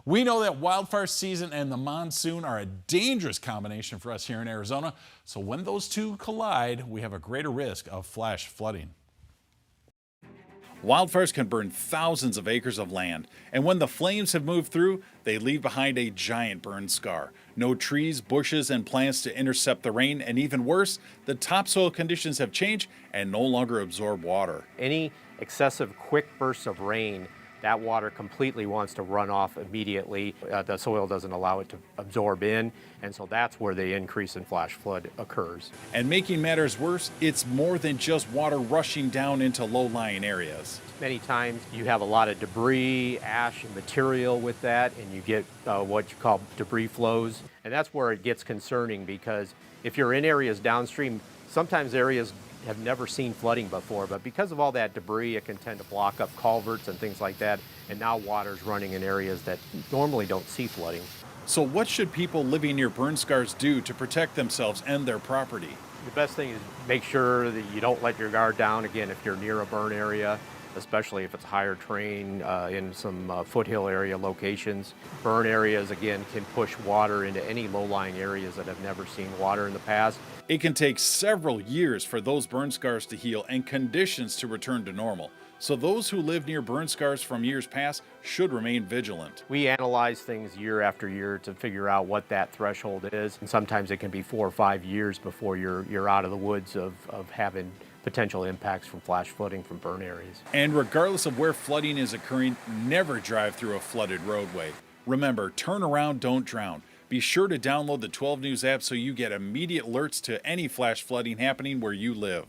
We know that wildfire season and the monsoon are a dangerous combination for us here in Arizona. So when those two collide, we have a greater risk of flash flooding. Wildfires can burn thousands of acres of land, and when the flames have moved through, they leave behind a giant burn scar. No trees, bushes, and plants to intercept the rain, and even worse, the topsoil conditions have changed and no longer absorb water. Any excessive quick bursts of rain, that water completely wants to run off immediately. The soil doesn't allow it to absorb in, and so that's where the increase in flash flood occurs. And making matters worse, it's more than just water rushing down into low-lying areas. Many times you have a lot of debris, ash, and material with that, and you get what you call debris flows. And that's where it gets concerning, because if you're in areas downstream, sometimes areas have never seen flooding before, but because of all that debris, it can tend to block up culverts and things like that, and now water's running in areas that normally don't see flooding. So what should people living near burn scars do to protect themselves and their property? The best thing is make sure that you don't let your guard down, again, if you're near a burn area, especially if it's higher terrain in some foothill area locations. Burn areas, again, can push water into any low-lying areas that have never seen water in the past. It can take several years for those burn scars to heal and conditions to return to normal. So those who live near burn scars from years past should remain vigilant. We analyze things year after year to figure out what that threshold is. And sometimes it can be 4 or 5 years before you're out of the woods of having potential impacts from flash flooding from burn areas. And regardless of where flooding is occurring, never drive through a flooded roadway. Remember, turn around, don't drown. Be sure to download the 12 News app so you get immediate alerts to any flash flooding happening where you live.